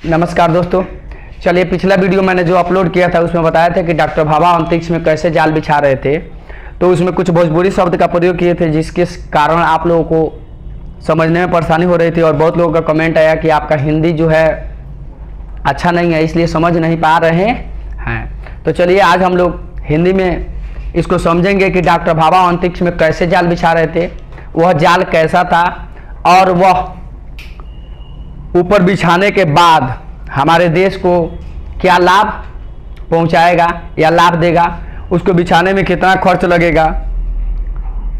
नमस्कार दोस्तों, चलिए पिछला वीडियो मैंने जो अपलोड किया था उसमें बताया था कि डॉक्टर भाभा अंतरिक्ष में कैसे जाल बिछा रहे थे। तो उसमें कुछ भोजपुरी शब्द का प्रयोग किए थे जिसके कारण आप लोगों को समझने में परेशानी हो रही थी और बहुत लोगों का कमेंट आया कि आपका हिंदी जो है अच्छा नहीं है, इसलिए समझ नहीं पा रहे हैं। तो चलिए आज हम लोग हिंदी में इसको समझेंगे कि डॉक्टर भाभा अंतरिक्ष में कैसे जाल बिछा रहे थे, वह जाल कैसा था और वह ऊपर बिछाने के बाद हमारे देश को क्या लाभ पहुंचाएगा या लाभ देगा, उसको बिछाने में कितना खर्च लगेगा।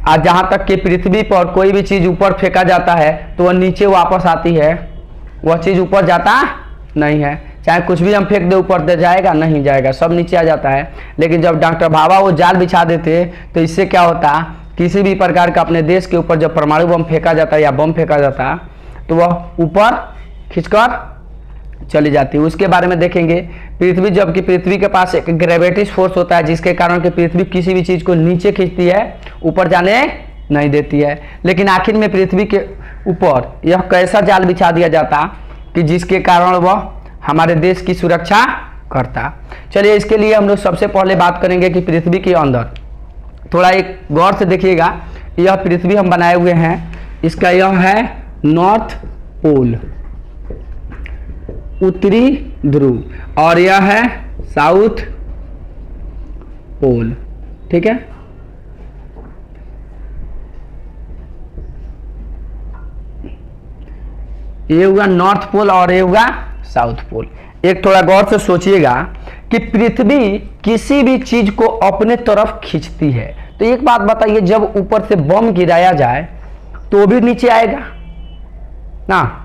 आज जहाँ तक कि पृथ्वी पर कोई भी चीज़ ऊपर फेंका जाता है तो वह नीचे वापस आती है, वह चीज़ ऊपर जाता नहीं है। चाहे कुछ भी हम फेंक दे ऊपर दे जाएगा नहीं जाएगा, सब नीचे आ जाता है। लेकिन जब डॉक्टर भाभा वो जाल बिछा देते तो इससे क्या होता, किसी भी प्रकार का अपने देश के ऊपर जब परमाणु बम फेंका जाता या बम फेंका जाता तो वह ऊपर खींचकर चली जाती है। उसके बारे में देखेंगे। पृथ्वी, जबकि पृथ्वी के पास एक ग्रेविटी फोर्स होता है जिसके कारण कि पृथ्वी किसी भी चीज़ को नीचे खींचती है, ऊपर जाने नहीं देती है। लेकिन आखिर में पृथ्वी के ऊपर यह कैसा जाल बिछा दिया जाता कि जिसके कारण वह हमारे देश की सुरक्षा करता। चलिए इसके लिए हम लोग सबसे पहले बात करेंगे कि पृथ्वी के अंदर थोड़ा एक गौर से देखिएगा। यह पृथ्वी हम बनाए हुए हैं, इसका यह है नॉर्थ पोल, उत्तरी ध्रुव, और यह है साउथ पोल। ठीक है, ये हुआ नॉर्थ पोल और ये हुआ साउथ पोल। एक थोड़ा गौर से सोचिएगा कि पृथ्वी किसी भी चीज को अपने तरफ खींचती है। तो एक बात बताइए, जब ऊपर से बम गिराया जाए तो भी नीचे आएगा ना,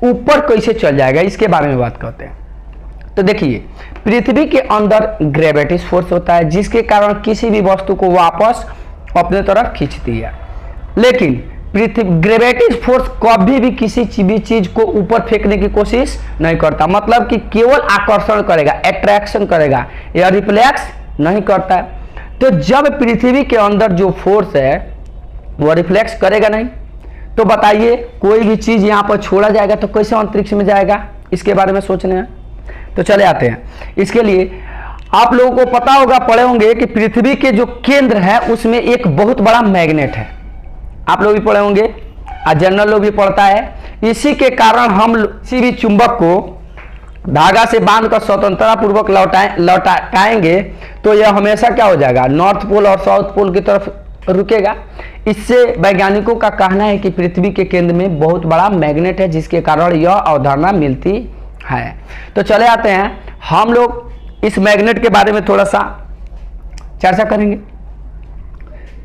ऊपर कैसे चल जाएगा, इसके बारे में बात करते हैं। तो देखिए, पृथ्वी के अंदर ग्रेविटी फोर्स होता है जिसके कारण किसी भी वस्तु को वापस अपने तरफ खींचती है। लेकिन पृथ्वी ग्रेविटी फोर्स कभी भी किसी भी चीज को ऊपर फेंकने की कोशिश नहीं करता, मतलब कि केवल आकर्षण करेगा, अट्रैक्शन करेगा, या रिफ्लेक्स नहीं करता है। तो जब पृथ्वी के अंदर जो फोर्स है वह रिफ्लेक्स करेगा नहीं, तो बताइए कोई भी चीज यहां पर छोड़ा जाएगा तो कैसे अंतरिक्ष में जाएगा, इसके बारे में सोचने हैं। तो चले आते हैं। इसके लिए आप लोगों को पता होगा, पढ़े होंगे कि पृथ्वी के जो केंद्र है उसमें एक बहुत बड़ा मैग्नेट है। आप लोग भी पढ़े होंगे, जनरल लोग भी पढ़ता है। इसी के कारण हम किसी भी चुंबक को धागा से बांधकर स्वतंत्रता पूर्वक लौटाएंगे तो यह हमेशा क्या हो जाएगा, नॉर्थ पोल और साउथ पोल की तरफ रुकेगा। इससे वैज्ञानिकों का कहना है कि पृथ्वी के केंद्र में बहुत बड़ा मैग्नेट है जिसके कारण यह अवधारणा मिलती है। तो चले आते हैं, हम लोग इस मैग्नेट के बारे में थोड़ा सा चर्चा करेंगे।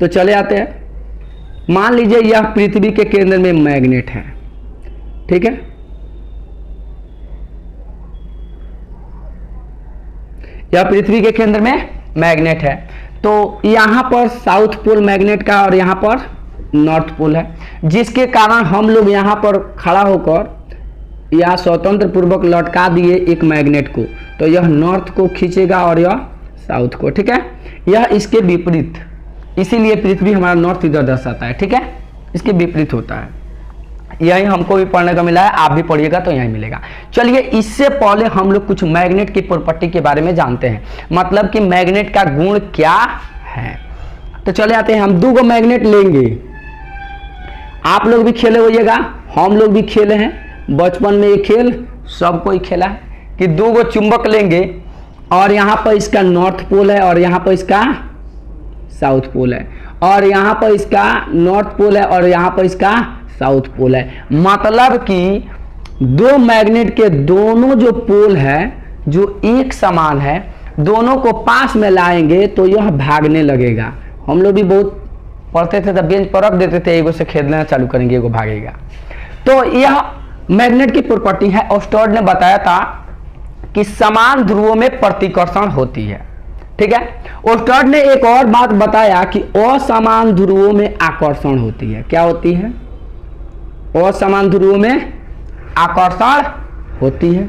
तो चले आते हैं, मान लीजिए यह पृथ्वी के केंद्र में मैग्नेट है। ठीक है, यह पृथ्वी के केंद्र में मैग्नेट है। तो यहां पर साउथ पोल मैग्नेट का और यहां पर नॉर्थ पोल है, जिसके कारण हम लोग यहां पर खड़ा होकर या स्वतंत्र पूर्वक लटका दिए एक मैग्नेट को, तो यह नॉर्थ को खींचेगा और यह साउथ को। ठीक है, यह इसके विपरीत, इसीलिए पृथ्वी हमारा नॉर्थ इधर दर्शाता है। ठीक है, इसके विपरीत होता है। यही हमको भी पढ़ने का मिला है, आप भी पढ़िएगा तो यही मिलेगा। चलिए, इससे पहले हम लोग कुछ मैग्नेट की प्रॉपर्टी के बारे में जानते हैं, मतलब कि मैग्नेट का गुण क्या है। तो चले आते हैं, हम दो मैग्नेट लेंगे। आप लोग भी खेले होइएगा, हम लोग भी खेले हैं बचपन में, ये खेल सबको ही खेला है कि दो चुंबक लेंगे और यहाँ पर इसका नॉर्थ पोल है और यहाँ पर इसका साउथ पोल है, और यहाँ पर इसका नॉर्थ पोल है और यहाँ पर इसका साउथ पोल है। मतलब कि दो मैग्नेट के दोनों जो पोल है जो एक समान है, दोनों को पास में लाएंगे तो यह भागने लगेगा। हम लोग भी बहुत पढ़ते थे, तब बेंच पर रख देते थे, एगो से खेलना चालू करेंगे, एगो भागेगा। तो यह मैग्नेट की प्रॉपर्टी है। ऑस्टर्ड ने बताया था कि समान ध्रुवों में प्रतिकर्षण होती है। ठीक है, ऑस्टर्ड ने एक और बात बताया कि असमान ध्रुवों में आकर्षण होती है। क्या होती है? असमान ध्रुवों में आकर्षण होती है।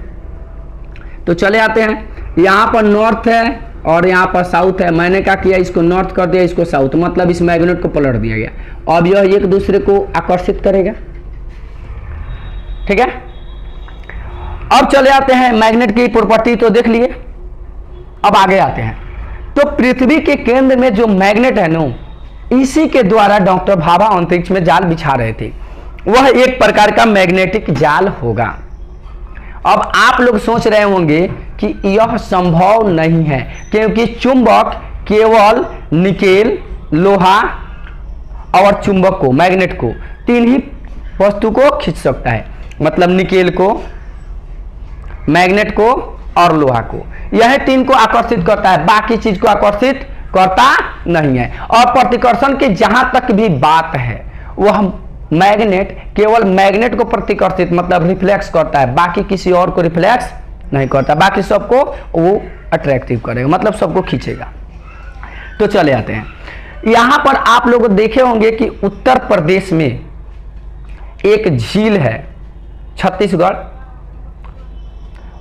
तो चले आते हैं, यहाँ पर नॉर्थ है और यहाँ पर साउथ है। मैंने क्या किया, इसको नॉर्थ कर दिया, इसको साउथ, मतलब इस मैग्नेट को पलट दिया गया। अब यह एक दूसरे को आकर्षित करेगा। ठीक है, अब चले आते हैं मैग्नेट की प्रॉपर्टी तो देख लिए, अब आगे आते हैं। तो पृथ्वी के केंद्र में जो मैग्नेट है नो, इसी के द्वारा डॉक्टर भाभा अंतरिक्ष में जाल बिछा रहे थे, वह एक प्रकार का मैग्नेटिक जाल होगा। अब आप लोग सोच रहे होंगे कि यह संभव नहीं है, क्योंकि चुंबक केवल निकेल, लोहा और चुंबक को, मैग्नेट को, तीन ही वस्तु को खींच सकता है। मतलब निकेल को, मैग्नेट को और लोहा को, यह तीन को आकर्षित करता है, बाकी चीज को आकर्षित करता नहीं है। और प्रतिकर्षण की जहां तक भी बात है, वह मैग्नेट केवल मैग्नेट को प्रतिकर्षित मतलब रिफ्लेक्स करता है, बाकी किसी और को रिफ्लेक्स नहीं करता, बाकी सबको वो अट्रैक्टिव करेगा, मतलब सबको खींचेगा। तो चले आते हैं, यहां पर आप लोग देखे होंगे कि उत्तर प्रदेश में एक झील है, छत्तीसगढ़,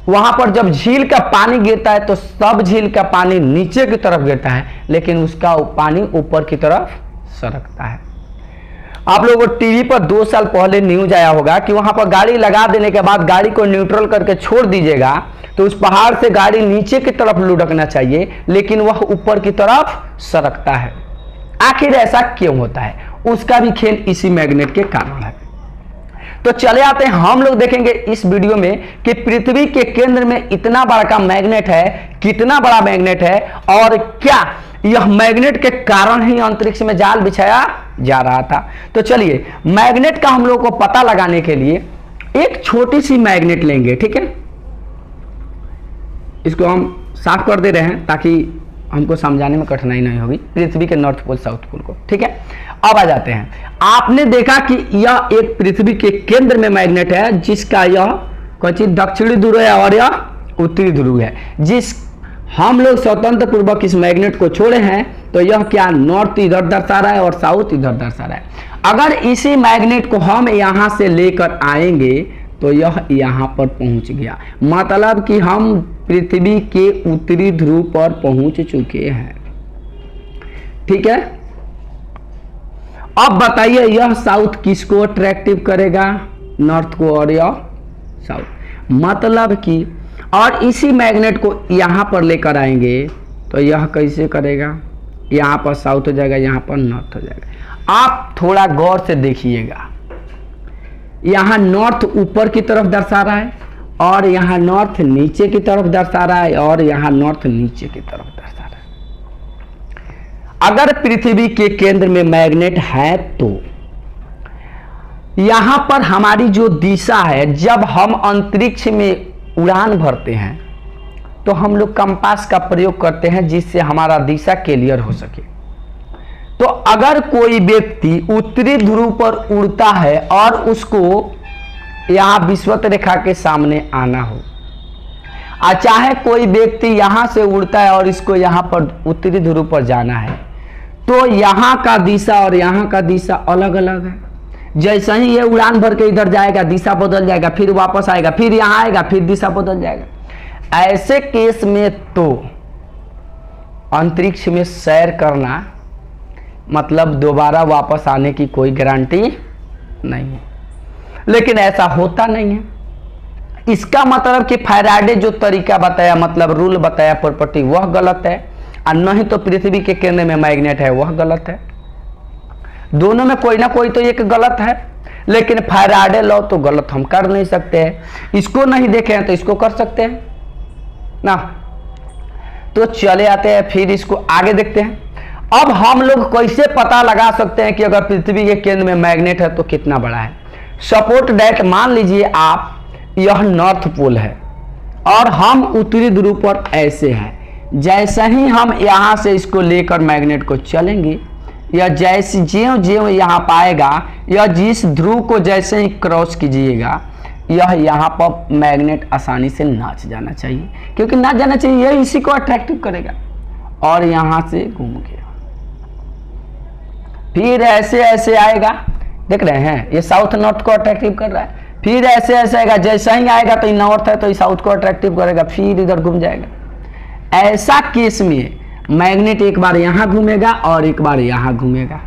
वहां पर जब झील का पानी गिरता है तो सब झील का पानी नीचे की तरफ गिरता है, लेकिन उसका पानी ऊपर की तरफ सरकता है। आप लोगों को टीवी पर 2 साल पहले न्यूज आया होगा कि वहां पर गाड़ी लगा देने के बाद गाड़ी को न्यूट्रल करके छोड़ दीजिएगा तो उस पहाड़ से गाड़ी नीचे की तरफ लुढ़कना चाहिए, लेकिन वह ऊपर की तरफ सरकता है। आखिर ऐसा क्यों होता है? उसका भी खेल इसी मैग्नेट के कारण है। तो चले आते हैं, हम लोग देखेंगे इस वीडियो में कि पृथ्वी के केंद्र में इतना बड़ा का मैग्नेट है, कितना बड़ा मैग्नेट है, और क्या यह मैग्नेट के कारण ही अंतरिक्ष में जाल बिछाया जा रहा था। तो चलिए, मैग्नेट का हम लोग को पता लगाने के लिए एक छोटी सी मैग्नेट लेंगे, ठीक है। इसको हम साफ कर दे रहे हैं ताकि हमको समझाने में कठिनाई नहीं होगी, पृथ्वी के नॉर्थ पोल साउथ पोल को, ठीक है। अब आ जाते हैं, आपने देखा कि यह एक पृथ्वी के केंद्र में मैग्नेट है, जिसका यह कुछ दक्षिणी ध्रुव है और यह उत्तरी ध्रुव है। जिस हम लोग स्वतंत्र पूर्वक इस मैग्नेट को छोड़े हैं तो यह क्या नॉर्थ इधर दर्शा रहा है और साउथ इधर दर्शा रहा है। अगर इसी मैग्नेट को हम यहां से लेकर आएंगे तो यह यहां पर पहुंच गया, मतलब कि हम पृथ्वी के उत्तरी ध्रुव पर पहुंच चुके हैं, ठीक है। अब बताइए, यह साउथ किसको अट्रैक्टिव करेगा? नॉर्थ को, और यह साउथ, मतलब कि और इसी मैग्नेट को यहां पर लेकर आएंगे तो यह कैसे करेगा? यहां पर साउथ हो जाएगा, यहां पर नॉर्थ हो जाएगा। आप थोड़ा गौर से देखिएगा, यहां नॉर्थ ऊपर की तरफ दर्शा रहा है और यहां नॉर्थ नीचे की तरफ दर्शा रहा है और यहां नॉर्थ नीचे की तरफ दर्शा रहा है। अगर पृथ्वी के केंद्र में मैग्नेट है तो यहां पर हमारी जो दिशा है, जब हम अंतरिक्ष में उड़ान भरते हैं तो हम लोग कंपास का प्रयोग करते हैं जिससे हमारा दिशा क्लियर हो सके। तो अगर कोई व्यक्ति उत्तरी ध्रुव पर उड़ता है और उसको यहां विषुवत रेखा के सामने आना हो, और चाहे कोई व्यक्ति यहां से उड़ता है और इसको यहां पर उत्तरी ध्रुव पर जाना है, तो यहां का दिशा और यहां का दिशा अलग अलग है। जैसे ही ये उड़ान भर के इधर जाएगा दिशा बदल जाएगा, फिर वापस आएगा, फिर यहां आएगा, फिर दिशा बदल जाएगा। ऐसे केस में तो अंतरिक्ष में सैर करना मतलब दोबारा वापस आने की कोई गारंटी नहीं है, लेकिन ऐसा होता नहीं है। इसका मतलब कि फैराडे जो तरीका बताया, मतलब रूल बताया, प्रॉपर्टी, वह गलत है, और नहीं तो पृथ्वी के केंद्र में मैग्नेट है वह गलत है। दोनों में कोई ना कोई तो एक गलत है, लेकिन फैराडे लॉ तो गलत हम कर नहीं सकते हैं। इसको नहीं देखे हैं तो इसको कर सकते हैं ना। तो चले आते हैं, फिर इसको आगे देखते हैं। अब हम लोग कैसे पता लगा सकते हैं कि अगर पृथ्वी के केंद्र में मैग्नेट है तो कितना बड़ा है? सपोर्ट दैट, मान लीजिए आप, यह नॉर्थ पोल है और हम उत्तरी ध्रुव पर ऐसे हैं। जैसे ही हम यहां से इसको लेकर मैग्नेट को चलेंगे, या जैसे ज्यों ज्यों यहाँ पाएगा, या जिस ध्रुव को जैसे ही क्रॉस कीजिएगा, यह यहाँ पर मैग्नेट आसानी से नाच जाना चाहिए, क्योंकि नाच जाना चाहिए, यह इसी को अट्रैक्टिव करेगा। और यहाँ से घूम गया, फिर ऐसे ऐसे आएगा, देख रहे हैं, ये साउथ नॉर्थ को अट्रैक्टिव कर रहा है। फिर ऐसे ऐसे आएगा, जैसा ही आएगा तो नॉर्थ है तो साउथ को अट्रैक्टिव करेगा, फिर इधर घूम जाएगा। ऐसा केस में मैग्नेट एक बार यहां घूमेगा और एक बार यहां घूमेगा।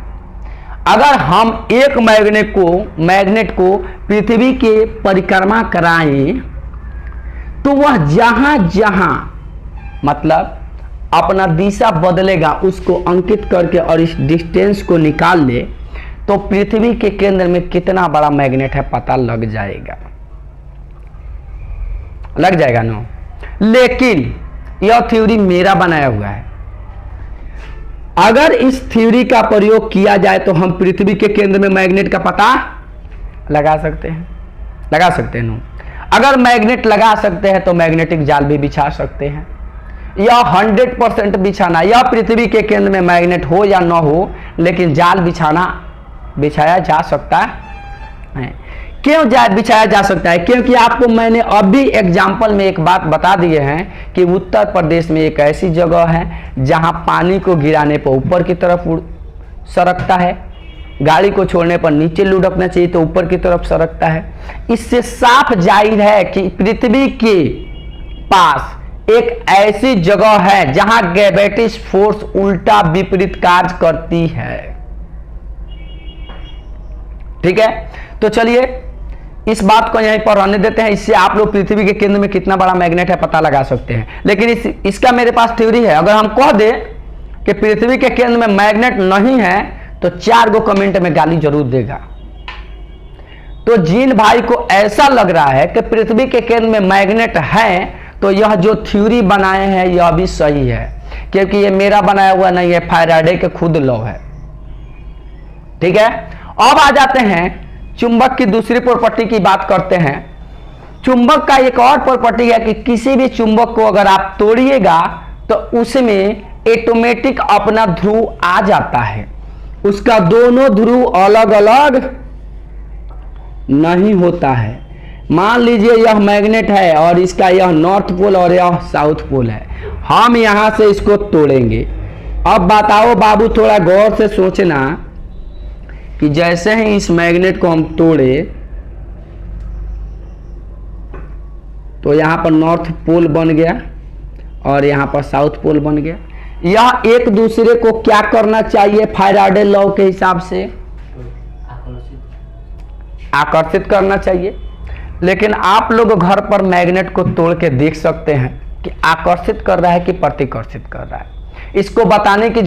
अगर हम एक मैग्नेट को पृथ्वी के परिक्रमा कराएं वह जहां जहां मतलब अपना दिशा बदलेगा उसको अंकित करके और इस डिस्टेंस को निकाल ले तो पृथ्वी के केंद्र में कितना बड़ा मैग्नेट है पता लग जाएगा, लग जाएगा ना। लेकिन यह थ्योरी मेरा बनाया हुआ है। अगर इस थ्योरी का प्रयोग किया जाए तो हम पृथ्वी के केंद्र में मैग्नेट का पता लगा सकते हैं, लगा सकते हैं ना। अगर मैग्नेट लगा सकते हैं तो मैग्नेटिक जाल भी बिछा सकते हैं। यह 100% बिछाना, यह पृथ्वी के केंद्र में मैग्नेट हो या ना हो लेकिन जाल बिछाया जा सकता है। क्यों बिछाया जा सकता है? क्योंकि आपको मैंने अभी एग्जाम्पल में एक बात बता दिए हैं कि उत्तर प्रदेश में एक ऐसी जगह है जहां पानी को गिराने पर ऊपर की तरफ सरकता है, गाड़ी को छोड़ने पर नीचे लुढ़कना चाहिए तो ऊपर की तरफ सरकता है। इससे साफ जाहिर है कि पृथ्वी के पास एक ऐसी जगह है जहां ग्रेविटी फोर्स उल्टा विपरीत कार्य करती है। ठीक है, तो चलिए इस बात को यहीं पर रहने देते हैं। इससे आप लोग पृथ्वी के केंद्र में कितना बड़ा मैग्नेट है पता लगा सकते हैं। लेकिन इसका मेरे पास थ्योरी है। अगर हम कह दें कि पृथ्वी के केंद्र में मैग्नेट नहीं है तो 4 गो कमेंट में गाली जरूर देगा। तो जिन भाई को ऐसा लग रहा है कि पृथ्वी के केंद्र में मैग्नेट है तो यह जो थ्योरी बनाए हैं यह भी सही है, क्योंकि ये मेरा बनाया हुआ नहीं है, फैराडे के खुद लॉ है। ठीक है, अब आ जाते हैं चुंबक की दूसरी प्रॉपर्टी की बात करते हैं। चुंबक का एक और प्रॉपर्टी है कि किसी भी चुंबक को अगर आप तोड़िएगा तो उसमें ऑटोमेटिक अपना ध्रुव आ जाता है, उसका दोनों ध्रुव अलग अलग नहीं होता है। मान लीजिए यह मैग्नेट है और इसका यह नॉर्थ पोल और यह साउथ पोल है, हम यहां से इसको तोड़ेंगे। अब बताओ बाबू, थोड़ा गौर से सोचना कि जैसे ही इस मैग्नेट को हम तोड़े तो यहां पर नॉर्थ पोल बन गया और यहां पर साउथ पोल बन गया। यह एक दूसरे को क्या करना चाहिए फैराडे लॉ के हिसाब से? आकर्षित करना चाहिए। लेकिन आप लोग घर पर मैग्नेट को तोड़ के देख सकते हैं कि आकर्षित कर रहा है कि प्रतिकर्षित कर रहा है। इसको बताने की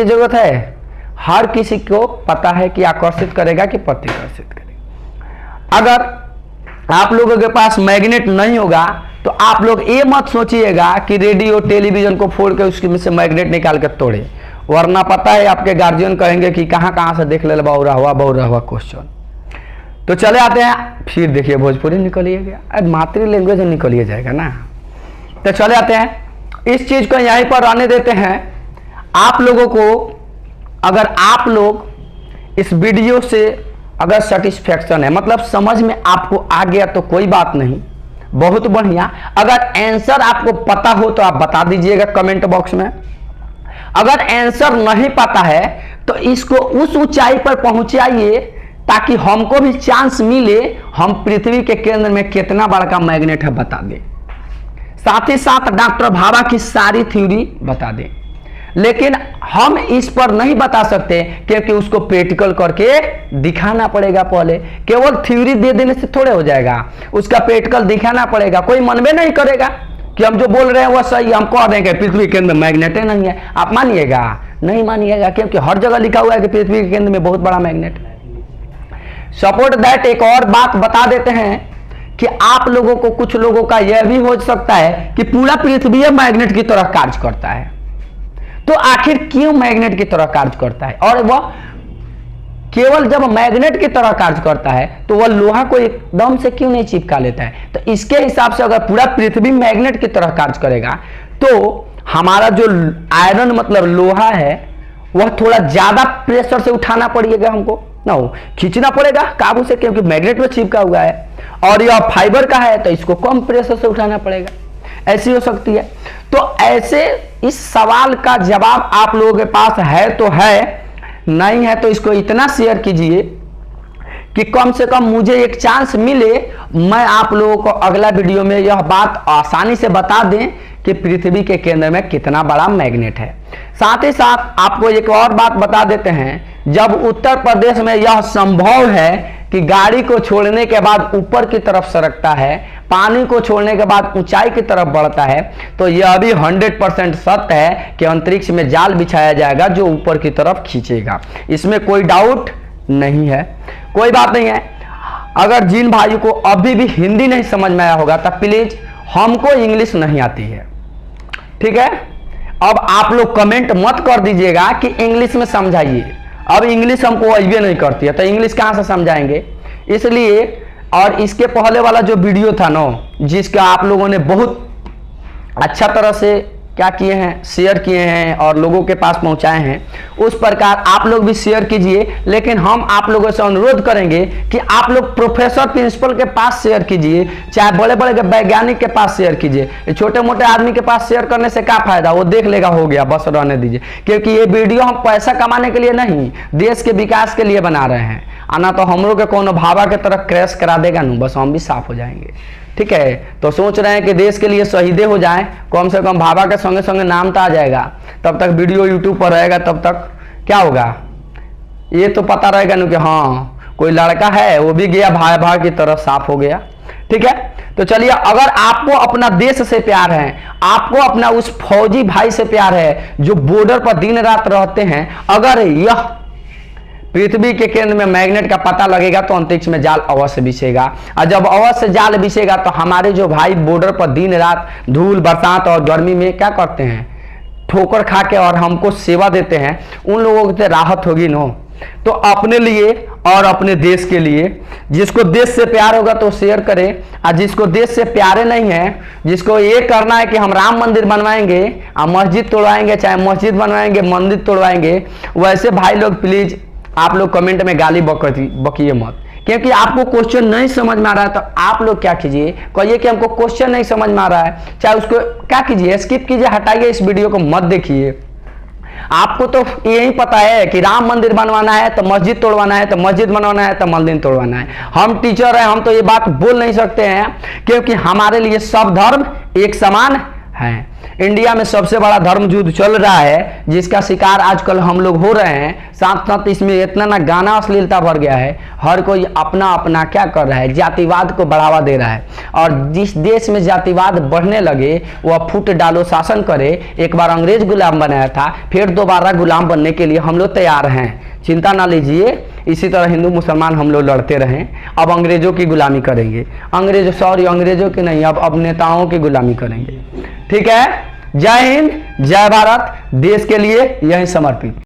जरूरत है। हर किसी को पता है कि आकर्षित करेगा कि प्रतिकर्षित करेगा। अगर आप लोगों के पास मैग्नेट नहीं होगा तो आप लोग ये मत सोचिएगा कि रेडियो टेलीविजन को फोड़ के उसके में से मैग्नेट निकाल के तोड़े, वरना पता है आपके गार्जियन कहेंगे कि कहां से देख ले बहुरा हुआ क्वेश्चन। तो चले आते हैं, फिर देखिए भोजपुरी निकलिए गया, अब मातृ लैंग्वेज निकलिए जाएगा ना। तो चले आते हैं, इस चीज को यहीं पर रहने देते हैं। आप लोगों को अगर आप लोग इस वीडियो से अगर सेटिस्फेक्शन है, मतलब समझ में आपको आ गया तो कोई बात नहीं, बहुत बढ़िया। अगर आंसर आपको पता हो तो आप बता दीजिएगा कमेंट बॉक्स में। अगर आंसर नहीं पता है तो इसको उस ऊंचाई पर पहुंचाइए ताकि हमको भी चांस मिले हम पृथ्वी के केंद्र में कितना बड़ा मैग्नेट है बता दें, साथ ही साथ डॉक्टर भाभा की सारी थ्योरी बता दें। लेकिन हम इस पर नहीं बता सकते क्योंकि उसको प्रैक्टिकल करके दिखाना पड़ेगा। पहले केवल थ्योरी दे देने से थोड़े हो जाएगा, उसका प्रैक्टिकल दिखाना पड़ेगा। कोई मनबे नहीं करेगा कि हम जो बोल रहे हैं वह सही, हम कह देंगे पृथ्वी के केंद्र में मैग्नेट नहीं है, आप मानिएगा? नहीं मानिएगा, क्योंकि हर जगह लिखा हुआ है कि पृथ्वी के केंद्र में बहुत बड़ा मैग्नेट। सपोर्ट दैट एक और बात बता देते हैं कि आप लोगों को, कुछ लोगों का यह भी हो सकता है कि पूरा पृथ्वी मैग्नेट की तरह कार्य करता है। तो आखिर क्यों मैग्नेट की तरह कार्य करता है? और वह केवल जब मैग्नेट की तरह कार्य करता है तो वह लोहा को एकदम से क्यों नहीं चिपका लेता है? तो इसके हिसाब से अगर पूरा पृथ्वी मैग्नेट की तरह कार्य करेगा तो हमारा जो आयरन मतलब लोहा है वह थोड़ा ज्यादा प्रेशर से उठाना पड़ेगा, हमको ना हो खींचना पड़ेगा काबू से, क्योंकि मैग्नेट में चिपका हुआ है। और यह फाइबर का है तो इसको कम प्रेशर से उठाना पड़ेगा, ऐसी हो सकती है। तो ऐसे इस सवाल का जवाब आप लोगों के पास है तो है, नहीं है तो इसको इतना शेयर कीजिए कि कम से कम मुझे एक चांस मिले, मैं आप लोगों को अगला वीडियो में यह बात आसानी से बता दें कि पृथ्वी के केंद्र में कितना बड़ा मैग्नेट है। साथ ही साथ आपको एक और बात बता देते हैं, जब उत्तर प्रदेश में यह संभव है कि गाड़ी को छोड़ने के बाद ऊपर की तरफ सरकता है, पानी को छोड़ने के बाद ऊंचाई की तरफ बढ़ता है, तो यह भी 100% सत्य है कि अंतरिक्ष में जाल बिछाया जाएगा जो ऊपर की तरफ खींचेगा। इसमें कोई डाउट नहीं है, कोई बात नहीं है। अगर जिन भाइयों को अभी भी हिंदी नहीं समझ में आया होगा तो प्लीज, हमको इंग्लिश नहीं आती है, ठीक है। अब आप लोग कमेंट मत कर दीजिएगा कि इंग्लिश में समझाइए, अब इंग्लिश हमको अजबे नहीं करती है तो इंग्लिश कहाँ से समझाएंगे। इसलिए, और इसके पहले वाला जो वीडियो था ना, जिसका आप लोगों ने बहुत अच्छा तरह से क्या किए हैं, शेयर किए हैं और लोगों के पास पहुंचाए हैं, उस प्रकार आप लोग भी शेयर कीजिए। लेकिन हम आप लोगों से अनुरोध करेंगे कि आप लोग प्रोफेसर प्रिंसिपल के पास शेयर कीजिए, चाहे बड़े बड़े वैज्ञानिक के पास शेयर कीजिए। छोटे मोटे आदमी के पास शेयर करने से क्या फायदा, वो देख लेगा, हो गया, बस रहने दीजिए। क्योंकि ये वीडियो हम पैसा कमाने के लिए नहीं, देश के विकास के लिए बना रहे हैं। आना तो हम लोग के कोनो भावा के तरफ क्रैश करा देगा ना, बस हम भी साफ हो जाएंगे, ठीक है। तो सोच रहे हैं कि देश के लिए शहीदे हो जाएं, कम से कम भाभा के संगे संगे नाम तो आ जाएगा, तब तक वीडियो यूट्यूब पर रहेगा, तब तक क्या होगा, ये तो पता रहेगा ना कि हाँ कोई लड़का है, वो भी गया भाई की तरफ, साफ हो गया, ठीक है। तो चलिए, अगर आपको अपना देश से प्यार है, आपको अपना उस फौजी भाई से प्यार है जो बॉर्डर पर दिन रात रहते हैं, अगर यह पृथ्वी के केंद्र में मैग्नेट का पता लगेगा तो अंतरिक्ष में जाल अवश्य बिछेगा। और जब अवश्य जाल बिछेगा तो हमारे जो भाई बॉर्डर पर दिन रात धूल बरसात और गर्मी में क्या करते हैं, ठोकर खा के और हमको सेवा देते हैं, उन लोगों को राहत होगी नो। तो अपने लिए और अपने देश के लिए, जिसको देश से प्यार होगा तो शेयर करें, और जिसको देश से प्यारे नहीं है, जिसको ये करना है कि हम राम मंदिर बनवाएंगे और मस्जिद तोड़वाएंगे, चाहे मस्जिद बनवाएंगे मंदिर तोड़वाएंगे, वैसे भाई लोग प्लीज आप लोग कमेंट में गाली बकिए मत। क्योंकि आपको क्वेश्चन नहीं समझ में आ रहा है तो आप लोग क्या कीजिए, कहिए कि हमको क्वेश्चन नहीं समझ में आ रहा है, चाहे उसको क्या कीजिए, स्किप कीजिए, हटाइए, इस वीडियो को मत देखिए। आपको तो यही पता है कि राम मंदिर बनवाना है तो मस्जिद तोड़वाना है, तो मस्जिद बनवाना है तो मंदिर तोड़वाना है। हम टीचर हैं, हम तो ये बात बोल नहीं सकते हैं, क्योंकि हमारे लिए सब धर्म एक समान है। इंडिया में सबसे बड़ा धर्म युद्ध चल रहा है, जिसका शिकार आजकल हम लोग हो रहे हैं। साथ साथ इसमें इतना ना गाना अश्लीलता भर गया है, हर कोई अपना अपना क्या कर रहा है, जातिवाद को बढ़ावा दे रहा है। और जिस देश में जातिवाद बढ़ने लगे वह फूट डालो शासन करे। एक बार अंग्रेज गुलाम बनाया था, फिर दोबारा गुलाम बनने के लिए हम लोग तैयार हैं, चिंता ना लीजिए। इसी तरह हिंदू मुसलमान हम लोग लड़ते रहें, अब अंग्रेजों की गुलामी करेंगे, अंग्रेजों की नहीं, अब नेताओं की गुलामी करेंगे, ठीक है। जय हिंद, जय भारत, देश के लिए यही समर्पित।